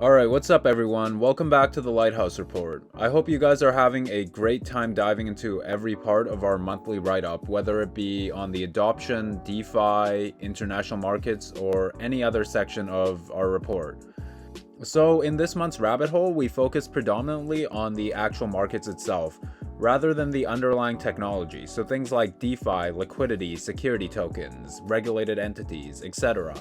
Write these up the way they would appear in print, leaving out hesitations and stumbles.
Alright, what's up everyone? Welcome back to the Lighthouse report. I hope you guys are having a great time diving into every part of our monthly write-up, whether it be on the adoption, DeFi, international markets, or any other section of our report. So in this month's rabbit hole, we focus predominantly on the actual markets itself, rather than the underlying technology, so things like DeFi, liquidity, security tokens, regulated entities, etc.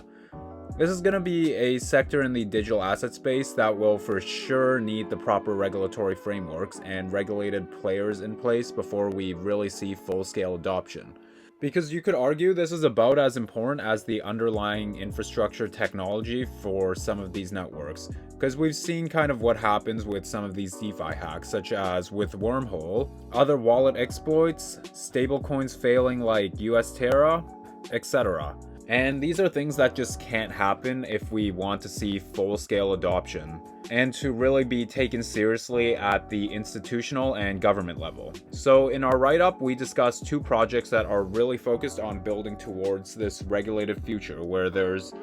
This is going to be a sector in the digital asset space that will for sure need the proper regulatory frameworks and regulated players in place before we really see full-scale adoption. Because you could argue this is about as important as the underlying infrastructure technology for some of these networks, because we've seen kind of what happens with some of these DeFi hacks, such as with Wormhole, other wallet exploits, stablecoins failing like US Terra, etc. And these are things that just can't happen if we want to see full-scale adoption and to really be taken seriously at the institutional and government level. So in our write-up, we discussed two projects that are really focused on building towards this regulated future where there's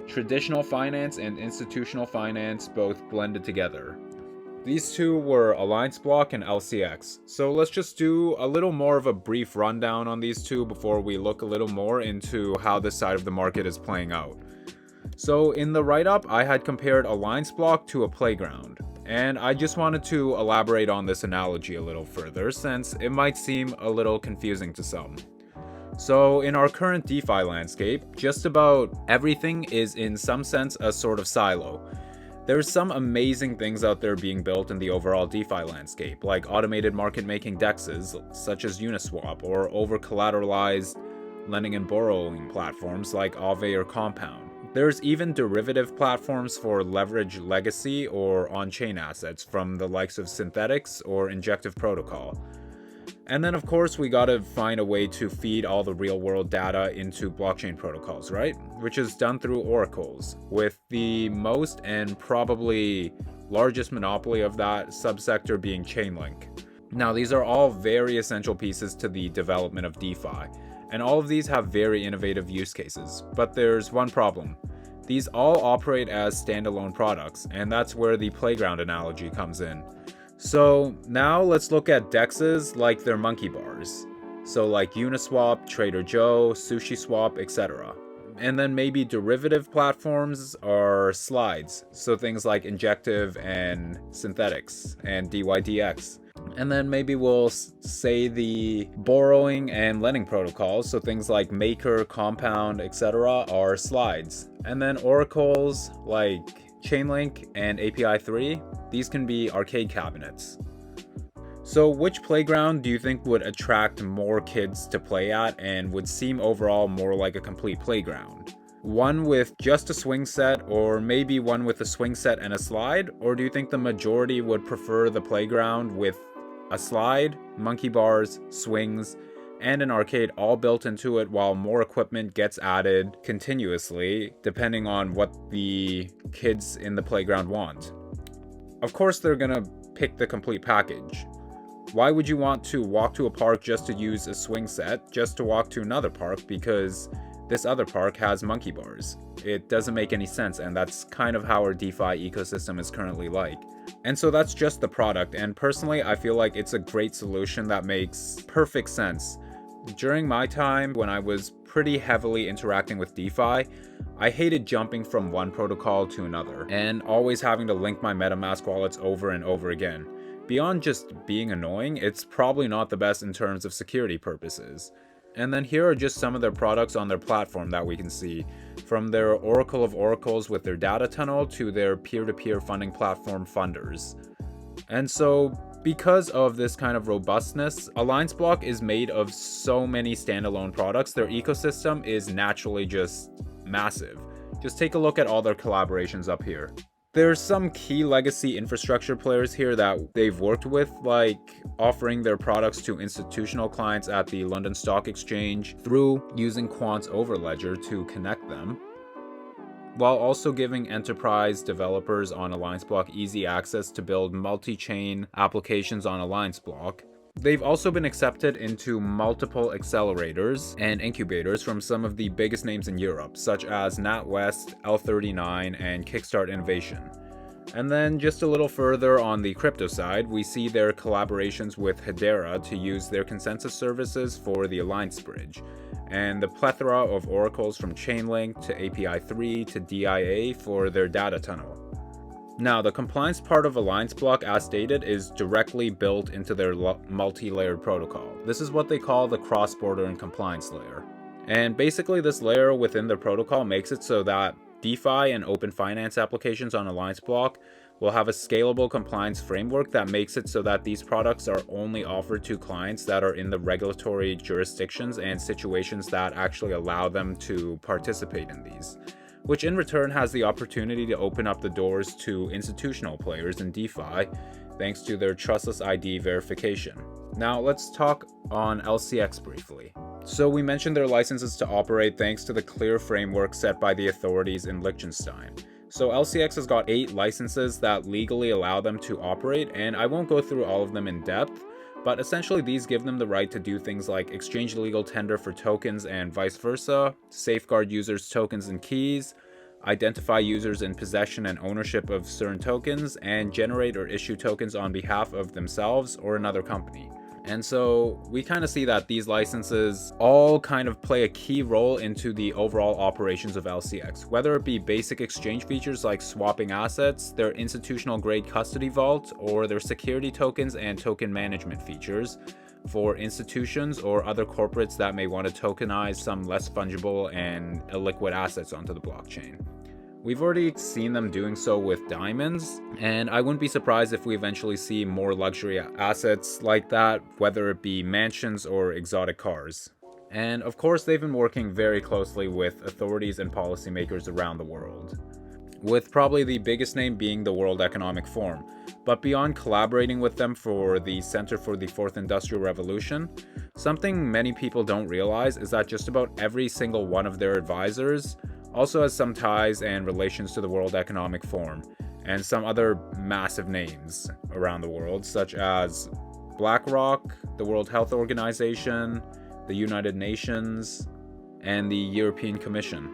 traditional finance and institutional finance both blended together. These two were Alliance Block and LCX. So let's just do a little more of a brief rundown on these two before we look a little more into how this side of the market is playing out. So in the write-up, I had compared Alliance Block to a playground. And I just wanted to elaborate on this analogy a little further since it might seem a little confusing to some. So in our current DeFi landscape, just about everything is in some sense a sort of silo. There's some amazing things out there being built in the overall DeFi landscape, like automated market-making DEXs, such as Uniswap, or over-collateralized lending and borrowing platforms like Aave or Compound. There's even derivative platforms for leverage legacy or on-chain assets from the likes of Synthetics or Injective Protocol. And then of course we gotta find a way to feed all the real world data into blockchain protocols, right? Which is done through oracles, with the most and probably largest monopoly of that subsector being Chainlink. Now these are all very essential pieces to the development of DeFi, and all of these have very innovative use cases, but there's one problem. These all operate as standalone products, and that's where the playground analogy comes in. So now let's look at DEXs like they're monkey bars. So like Uniswap, Trader Joe, SushiSwap, etc. And then maybe derivative platforms are slides. So things like Injective and Synthetics and DYDX. And then maybe we'll say the borrowing and lending protocols, so things like Maker, Compound, etc. are slides. And then oracles like Chainlink and API 3, these can be arcade cabinets. So which playground do you think would attract more kids to play at and would seem overall more like a complete playground? One with just a swing set, or maybe one with a swing set and a slide? Or do you think the majority would prefer the playground with a slide, monkey bars, swings, and an arcade all built into it while more equipment gets added continuously depending on what the kids in the playground want? Of course they're gonna pick the complete package. Why would you want to walk to a park just to use a swing set, just to walk to another park because this other park has monkey bars? It doesn't make any sense, and that's kind of how our DeFi ecosystem is currently like. And so that's just the product, and personally I feel like it's a great solution that makes perfect sense. During my time when I was pretty heavily interacting with DeFi, I hated jumping from one protocol to another and always having to link my MetaMask wallets over and over again. Beyond just being annoying, it's probably not the best in terms of security purposes. And then here are just some of their products on their platform that we can see, from their Oracle of Oracles with their data tunnel to their peer-to-peer funding platform Funders. And so because of this kind of robustness, Alliance Block is made of so many standalone products. Their ecosystem is naturally just massive. Just take a look at all their collaborations up here. There's some key legacy infrastructure players here that they've worked with, like offering their products to institutional clients at the London Stock Exchange through using Quant's Overledger to connect them, while also giving enterprise developers on Alliance Block easy access to build multi-chain applications on Alliance Block. They've also been accepted into multiple accelerators and incubators from some of the biggest names in Europe, such as NatWest, L39, and Kickstart Innovation. And then just a little further on the crypto side, we see their collaborations with Hedera to use their consensus services for the Alliance Bridge, and the plethora of oracles from Chainlink to API3 to DIA for their data tunnel. Now, the compliance part of Alliance Block, as stated, is directly built into their multi-layered protocol. This is what they call the cross-border and compliance layer. And basically this layer within the protocol makes it so that DeFi and open finance applications on Alliance Block will have a scalable compliance framework that makes it so that these products are only offered to clients that are in the regulatory jurisdictions and situations that actually allow them to participate in these, which in return has the opportunity to open up the doors to institutional players in DeFi thanks to their trustless ID verification. Now let's talk on LCX briefly. So we mentioned their licenses to operate thanks to the clear framework set by the authorities in Liechtenstein. So LCX has got 8 licenses that legally allow them to operate, and I won't go through all of them in depth, but essentially these give them the right to do things like exchange legal tender for tokens and vice versa, safeguard users' tokens and keys, identify users in possession and ownership of certain tokens, and generate or issue tokens on behalf of themselves or another company. And so we kind of see that these licenses all kind of play a key role into the overall operations of LCX, whether it be basic exchange features like swapping assets, their institutional grade custody vault, or their security tokens and token management features for institutions or other corporates that may want to tokenize some less fungible and illiquid assets onto the blockchain. We've already seen them doing so with diamonds, and I wouldn't be surprised if we eventually see more luxury assets like that, whether it be mansions or exotic cars. And of course, they've been working very closely with authorities and policymakers around the world, with probably the biggest name being the World Economic Forum. But beyond collaborating with them for the Center for the Fourth Industrial Revolution, something many people don't realize is that just about every single one of their advisors also has some ties and relations to the World Economic Forum and some other massive names around the world, such as BlackRock, the World Health Organization, the United Nations, and the European Commission.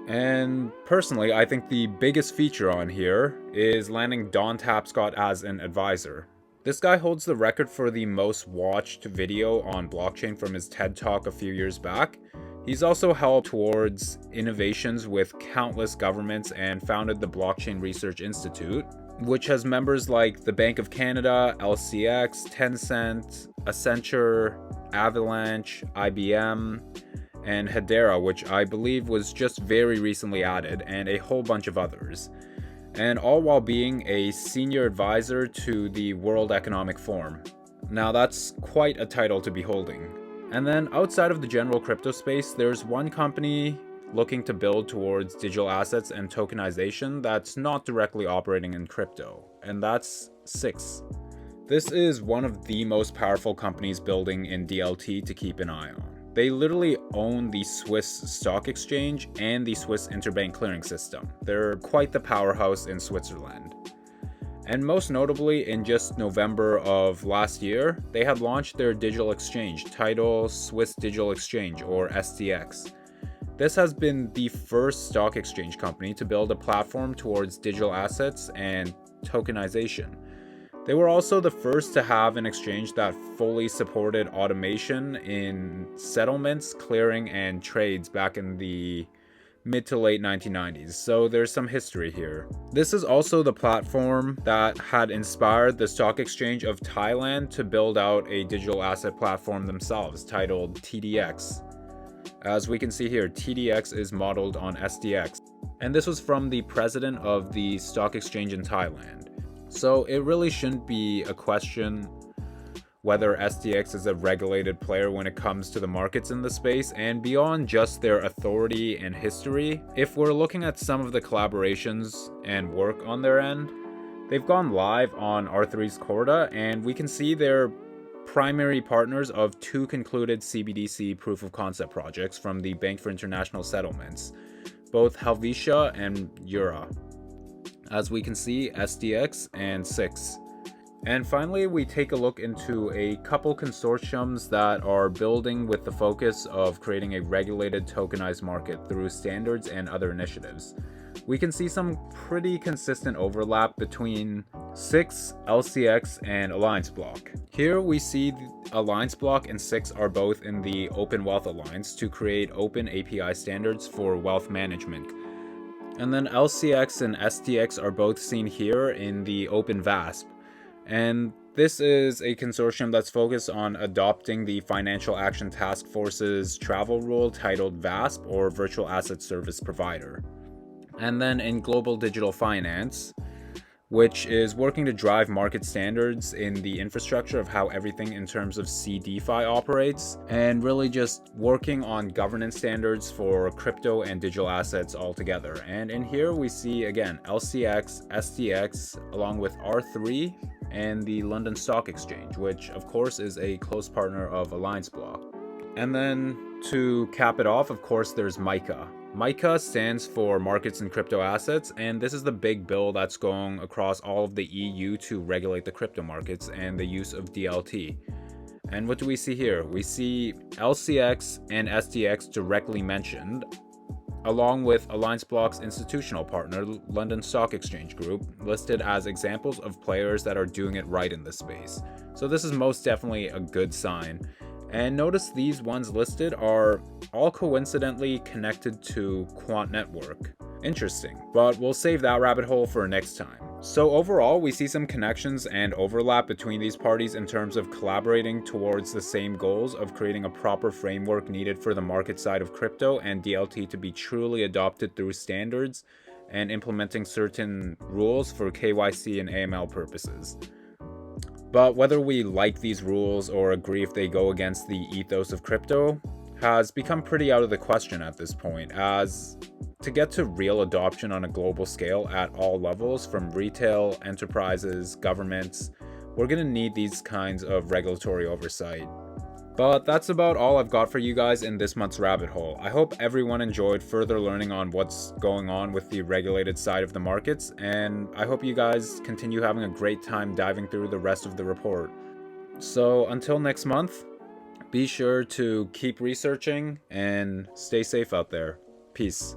And personally, I think the biggest feature on here is landing Don Tapscott as an advisor. This guy holds the record for the most watched video on blockchain from his TED Talk a few years back. He's also helped towards innovations with countless governments and founded the Blockchain Research Institute, which has members like the Bank of Canada, LCX, Tencent, Accenture, Avalanche, IBM, and Hedera, which I believe was just very recently added, and a whole bunch of others. And all while being a senior advisor to the World Economic Forum. Now that's quite a title to be holding. And then outside of the general crypto space, there's one company looking to build towards digital assets and tokenization that's not directly operating in crypto, and that's Six. This is one of the most powerful companies building in DLT to keep an eye on. They literally own the Swiss stock exchange and the Swiss interbank clearing system. They're quite the powerhouse in Switzerland. And most notably, in just November of last year, they had launched their digital exchange, titled Swiss Digital Exchange, or SDX. This has been the first stock exchange company to build a platform towards digital assets and tokenization. They were also the first to have an exchange that fully supported automation in settlements, clearing, and trades back in the mid to late 1990s, so there's some history here. This is also the platform that had inspired the Stock Exchange of Thailand to build out a digital asset platform themselves, titled TDX. As we can see here, TDX is modeled on SDX, and this was from the president of the Stock Exchange in Thailand. So it really shouldn't be a question whether SDX is a regulated player when it comes to the markets in the space, and beyond just their authority and history, if we're looking at some of the collaborations and work on their end, they've gone live on R3's Corda, and we can see they're primary partners of 2 concluded CBDC proof of concept projects from the Bank for International Settlements, both Helvetia and Eura. As we can see, SDX and Six. And finally, we take a look into a couple consortiums that are building with the focus of creating a regulated tokenized market through standards and other initiatives. we can see some pretty consistent overlap between SIX, LCX, and Alliance Block. Here we see Alliance Block and SIX are both in the Open Wealth Alliance to create open API standards for wealth management. And then LCX and STX are both seen here in the Open VASP. And this is a consortium that's focused on adopting the Financial Action Task Force's travel rule titled VASP, or Virtual Asset Service Provider. And then in Global Digital Finance, which is working to drive market standards in the infrastructure of how everything in terms of DeFi operates, and really just working on governance standards for crypto and digital assets altogether. And in here we see again LCX, STX, along with R3 and the London Stock Exchange, which of course is a close partner of Alliance Block. And then to cap it off, of course, there's MICA. MICA stands for Markets and Crypto Assets, and this is the big bill that's going across all of the EU to regulate the crypto markets and the use of DLT. And what do we see here? We see LCX and STX directly mentioned, along with Alliance Block's institutional partner, London Stock Exchange Group, listed as examples of players that are doing it right in this space. So this is most definitely a good sign. And notice these ones listed are all coincidentally connected to Quant Network. Interesting, but we'll save that rabbit hole for next time. So overall, we see some connections and overlap between these parties in terms of collaborating towards the same goals of creating a proper framework needed for the market side of crypto and DLT to be truly adopted through standards and implementing certain rules for KYC and AML purposes. But whether we like these rules or agree if they go against the ethos of crypto has become pretty out of the question at this point, as to get to real adoption on a global scale at all levels, from retail, enterprises, governments, we're going to need these kinds of regulatory oversight. But that's about all I've got for you guys in this month's rabbit hole. I hope everyone enjoyed further learning on what's going on with the regulated side of the markets, and I hope you guys continue having a great time diving through the rest of the report. So until next month, be sure to keep researching and stay safe out there. Peace.